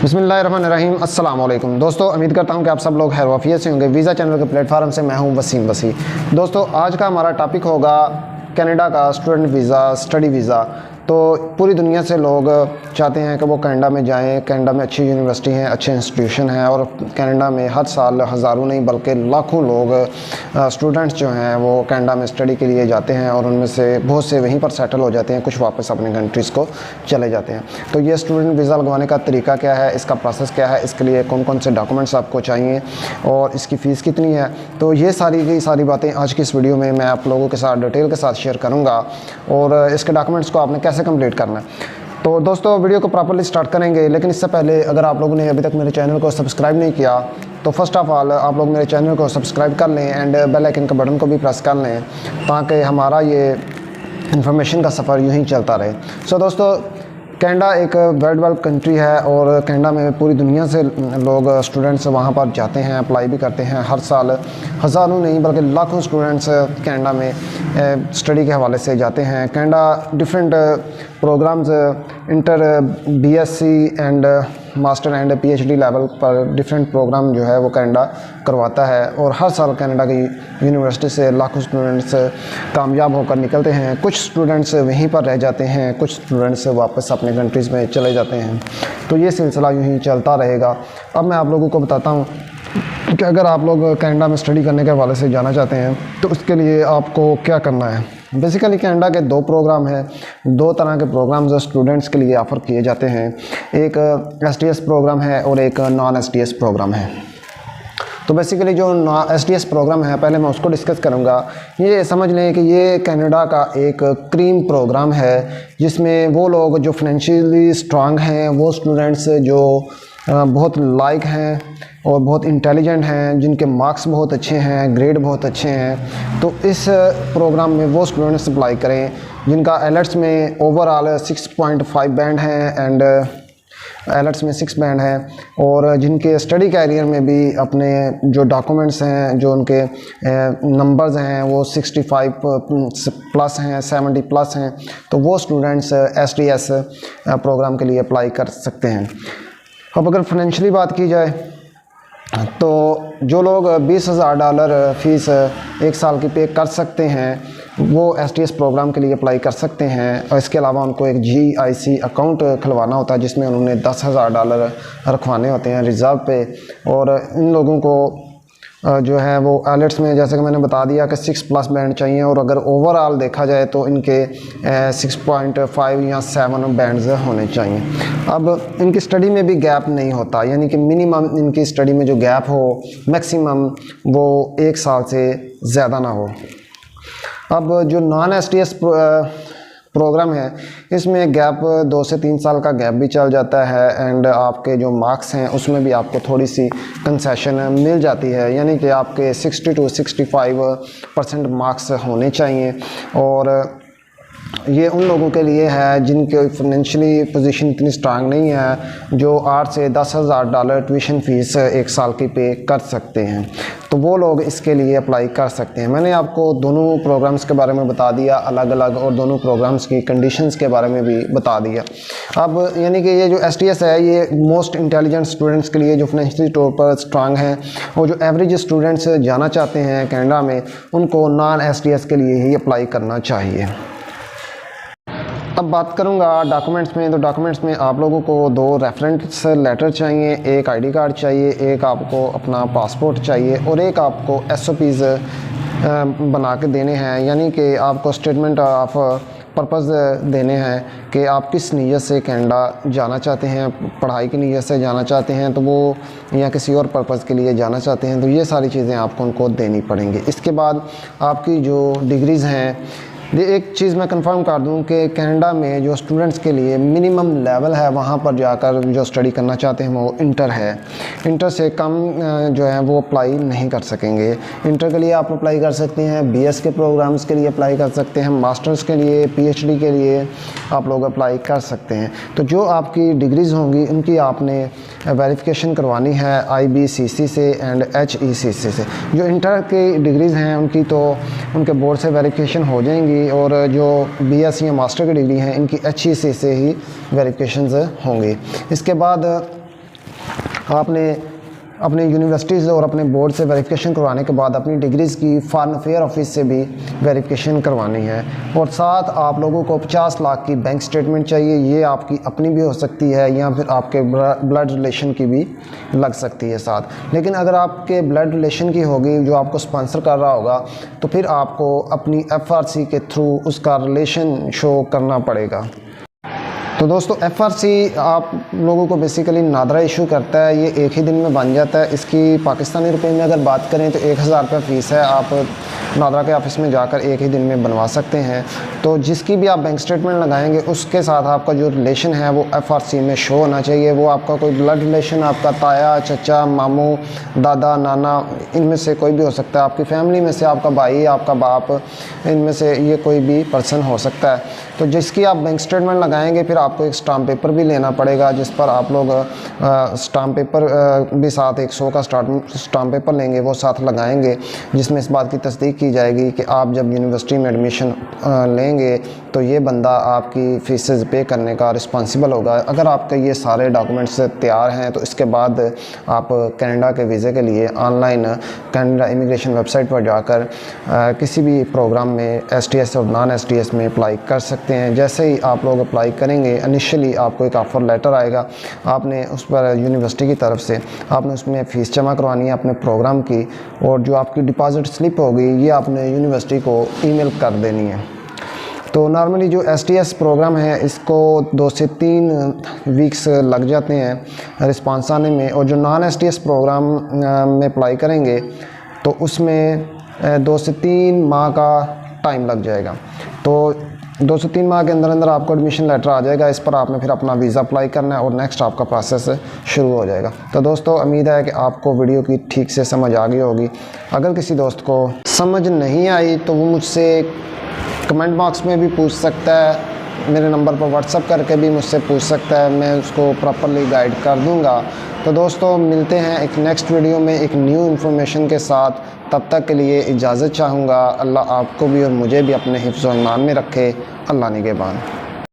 बिस्मिल्लाहिर्रहमानिर्रहीम अस्सलाम वालेकुम दोस्तों, उम्मीद करता हूं कि आप सब लोग खैर वाफियत से होंगे। वीज़ा चैनल के प्लेटफार्म से मैं हूं वसीम वसी। दोस्तों, आज का हमारा टॉपिक होगा कनाडा का स्टूडेंट वीज़ा, स्टडी वीज़ा। तो पूरी दुनिया से लोग चाहते हैं कि वो कनाडा में जाएं। कनाडा में अच्छी यूनिवर्सिटी हैं, अच्छे इंस्टीट्यूशन हैं और कनाडा में हर साल हज़ारों नहीं बल्कि लाखों लोग स्टूडेंट्स जो हैं वो कनाडा में स्टडी के लिए जाते हैं और उनमें से बहुत से वहीं पर सेटल हो जाते हैं, कुछ वापस अपने कंट्रीज़ को चले जाते हैं। तो ये स्टूडेंट वीज़ा लगवाने का तरीका क्या है, इसका प्रोसेस क्या है, इसके लिए कौन कौन से डॉक्यूमेंट्स आपको चाहिए और इसकी फ़ीस कितनी है, तो ये सारी की सारी बातें आज की इस वीडियो में मैं आप लोगों के साथ डिटेल के साथ शेयर करूँगा और इसके डॉक्यूमेंट्स को आपने कैसे कंप्लीट करना है। तो दोस्तों, वीडियो को प्रॉपर्ली स्टार्ट करेंगे, लेकिन इससे पहले अगर आप लोगों ने अभी तक मेरे चैनल को सब्सक्राइब नहीं किया तो फर्स्ट ऑफ़ ऑल आप लोग मेरे चैनल को सब्सक्राइब कर लें एंड बेल आइकन के बटन को भी प्रेस कर लें ताकि हमारा ये इन्फॉर्मेशन का सफ़र यूँ ही चलता रहे। सो दोस्तों, कनाडा एक वर्ल्ड वाइड कंट्री है और कनाडा में पूरी दुनिया से लोग स्टूडेंट्स वहाँ पर जाते हैं, अप्लाई भी करते हैं। हर साल हज़ारों नहीं बल्कि लाखों स्टूडेंट्स कनाडा में स्टडी के हवाले से जाते हैं। Canada different programs inter BSc and master and PhD level पर डिफरेंट प्रोग्राम जो है वो कनाडा करवाता है और हर साल कनाडा की यूनिवर्सिटी से लाखों स्टूडेंट्स कामयाब होकर निकलते हैं। कुछ स्टूडेंट्स वहीं पर रह जाते हैं, कुछ स्टूडेंट्स वापस अपने कंट्रीज़ में चले जाते हैं। तो ये सिलसिला यूँ ही चलता रहेगा। अब मैं आप लोगों को बताता हूँ कि अगर आप लोग कनाडा में स्टडी करने के हवाले से जाना चाहते हैं तो उसके लिए आपको क्या करना है। बेसिकली कनाडा के दो प्रोग्राम हैं, दो तरह के प्रोग्राम्स स्टूडेंट्स के लिए ऑफ़र किए जाते हैं। एक एसटीएस प्रोग्राम है और एक नॉन एसटीएस प्रोग्राम है। तो बेसिकली जो एसटीएस प्रोग्राम है पहले मैं उसको डिस्कस करूँगा। ये समझ लें कि ये कनाडा का एक क्रीम प्रोग्राम है जिसमें वो लोग जो फाइनेंशियली स्ट्रांग हैं, वो स्टूडेंट्स जो बहुत लायक हैं और बहुत इंटेलिजेंट हैं, जिनके मार्क्स बहुत अच्छे हैं, ग्रेड बहुत अच्छे हैं, तो इस प्रोग्राम में वो स्टूडेंट्स अप्लाई करें जिनका एलर्ट्स में ओवरऑल 6.5 बैंड है एंड एलर्ट्स में 6 बैंड है और जिनके स्टडी कैरियर में भी अपने जो डॉक्यूमेंट्स हैं, जो उनके नंबर्स हैं वो 65 प्लस हैं, 70 प्लस हैं, तो वो स्टूडेंट्स एसटीएस प्रोग्राम के लिए अप्लाई कर सकते हैं। अब अगर फाइनेंशियली बात की जाए तो जो लोग $20,000 फ़ीस एक साल की पे कर सकते हैं वो एसटीएस प्रोग्राम के लिए अप्लाई कर सकते हैं। और इसके अलावा उनको एक जीआईसी अकाउंट खुलवाना होता है जिसमें उन्होंने $10,000 रखवाने होते हैं रिज़र्व पे। और इन लोगों को जो है वो एलर्ट्स में जैसे कि मैंने बता दिया कि 6 प्लस बैंड चाहिए और अगर ओवरऑल देखा जाए तो इनके 6.5 या 7 बैंड्स होने चाहिए। अब इनकी स्टडी में भी गैप नहीं होता, यानी कि मिनिमम इनकी स्टडी में जो गैप हो मैक्सिमम वो 1 साल से ज़्यादा ना हो। अब जो नॉन एसटीएस प्रोग्राम है इसमें गैप 2 से 3 साल का गैप भी चल जाता है एंड आपके जो मार्क्स हैं उसमें भी आपको थोड़ी सी कंसेशन मिल जाती है, यानी कि आपके 60 to 65% मार्क्स होने चाहिए। और ये उन लोगों के लिए है जिनके फाइनेंशियली पोजीशन इतनी स्ट्रांग नहीं है, जो 8 से $10,000 ट्यूशन फ़ीस एक साल की पे कर सकते हैं, तो वो लोग इसके लिए अप्लाई कर सकते हैं। मैंने आपको दोनों प्रोग्राम्स के बारे में बता दिया अलग अलग और दोनों प्रोग्राम्स की कंडीशंस के बारे में भी बता दिया। अब यानी कि ये जो एसटीएस है ये मोस्ट इंटेलिजेंट स्टूडेंट्स के लिए जो फाइनेंशियली तौर पर स्ट्रांग हैं और जो एवरेज स्टूडेंट्स जाना चाहते हैं कनाडा में उनको नॉन एसटीएस के लिए ही अप्लाई करना चाहिए। अब बात करूंगा डॉक्यूमेंट्स में, तो डॉक्यूमेंट्स में आप लोगों को 2 रेफरेंस लेटर चाहिए, एक आईडी कार्ड चाहिए, एक आपको अपना पासपोर्ट चाहिए और एक आपको एसओपीज़ बना के देने हैं, यानी कि आपको स्टेटमेंट ऑफ पर्पज़ देने हैं कि आप किस नीयत से कनाडा जाना चाहते हैं, पढ़ाई की नीयत से जाना चाहते हैं तो वो या किसी और पर्पज़ के लिए जाना चाहते हैं, तो ये सारी चीज़ें आपको उनको देनी पड़ेंगी। इसके बाद आपकी जो डिग्रीज़ हैं, ये एक चीज़ मैं कंफर्म कर दूं कि कनाडा में जो स्टूडेंट्स के लिए मिनिमम लेवल है वहाँ पर जाकर जो स्टडी करना चाहते हैं वो इंटर है। इंटर से कम जो है वो अप्लाई नहीं कर सकेंगे। इंटर के लिए आप अप्लाई कर सकते हैं, बीएस के प्रोग्राम्स के लिए अप्लाई कर सकते हैं, मास्टर्स के लिए, पीएचडी के लिए आप लोग अप्लाई कर सकते हैं। तो जो आपकी डिग्रीज़ होंगी उनकी आपने वेरिफिकेशन करवानी है IBCC से एंड HECC से। जो इंटर की डिग्रीज़ हैं उनकी तो उनके बोर्ड से वेरिफिकेशन हो जाएंगी और जो बीएस या मास्टर की डिग्री हैं इनकी HEC से ही वेरिफिकेशंस होंगी। इसके बाद आपने अपने यूनिवर्सिटीज़ और अपने बोर्ड से वेरिफिकेशन करवाने के बाद अपनी डिग्रीज़ की फॉरेन अफेयर ऑफिस से भी वेरिफिकेशन करवानी है। और साथ आप लोगों को 50 लाख की बैंक स्टेटमेंट चाहिए। ये आपकी अपनी भी हो सकती है या फिर आपके ब्लड रिलेशन की भी लग सकती है साथ। लेकिन अगर आपके ब्लड रिलेशन की होगी जो आपको स्पॉन्सर कर रहा होगा तो फिर आपको अपनी FRC के थ्रू उसका रिलेशन शो करना पड़ेगा। तो दोस्तों FRC आप लोगों को बेसिकली नादरा इशू करता है। ये एक ही दिन में बन जाता है। इसकी पाकिस्तानी रुपए में अगर बात करें तो 1000 रुपये फ़ीस है। आप नादरा के ऑफिस में जाकर एक ही दिन में बनवा सकते हैं। तो जिसकी भी आप बैंक स्टेटमेंट लगाएंगे उसके साथ आपका जो रिलेशन है वो FRC में शो होना चाहिए। वो आपका कोई ब्लड रिलेशन, आपका ताया, चचा, मामू, दादा, नाना, इनमें से कोई भी हो सकता है। आपकी फैमिली में से आपका भाई, आपका बाप, इनमें से ये कोई भी पर्सन हो सकता है। तो जिसकी आप बैंक स्टेटमेंट लगाएंगे फिर आपको एक स्टाम्प पेपर भी लेना पड़ेगा, जिस पर आप लोग स्टाम्प पेपर भी साथ 100 का स्टाम्प पेपर लेंगे, वो साथ लगाएंगे, जिसमें इस बात की तस्दीक की जाएगी कि आप जब यूनिवर्सिटी में एडमिशन लेंगे तो ये बंदा आपकी फ़ीसेस पे करने का रिस्पॉन्सिबल होगा। अगर आपके ये सारे डॉक्यूमेंट्स तैयार हैं तो इसके बाद आप कनाडा के वीज़े के लिए ऑनलाइन कनाडा इमिग्रेशन वेबसाइट पर जाकर किसी भी प्रोग्राम में STS और नॉन STS में अप्लाई कर सकते हैं। जैसे ही आप लोग अप्लाई करेंगे इनिशियली आपको एक ऑफ़र लेटर आएगा। आपने उस पर यूनिवर्सिटी की तरफ से आपने उसमें फ़ीस जमा करवानी है अपने प्रोग्राम की, और जो आपकी डिपॉज़िट स्लिप होगी ये आपने यूनिवर्सिटी को ईमेल कर देनी है। तो नॉर्मली जो STS प्रोग्राम है इसको 2 से 3 वीक्स लग जाते हैं रिस्पांस आने में, और जो नॉन STS प्रोग्राम में अप्लाई करेंगे तो उसमें 2 से 3 माह का टाइम लग जाएगा। तो 2 से 3 माह के अंदर अंदर आपको एडमिशन लेटर आ जाएगा। इस पर आपने फिर अपना वीज़ा अप्लाई करना है और नेक्स्ट आपका प्रोसेस शुरू हो जाएगा। तो दोस्तों उम्मीद है कि आपको वीडियो की ठीक से समझ आ गई होगी। अगर किसी दोस्त को समझ नहीं आई तो वो मुझसे कमेंट बॉक्स में भी पूछ सकता है, मेरे नंबर पर व्हाट्सअप करके भी मुझसे पूछ सकता है, मैं उसको प्रॉपरली गाइड कर दूंगा। तो दोस्तों मिलते हैं एक नेक्स्ट वीडियो में एक न्यू इन्फॉर्मेशन के साथ। तब तक के लिए इजाज़त चाहूँगा। अल्लाह आपको भी और मुझे भी अपने हिफ्ज़ व ईमान में रखे। अल्लाह निगहबान।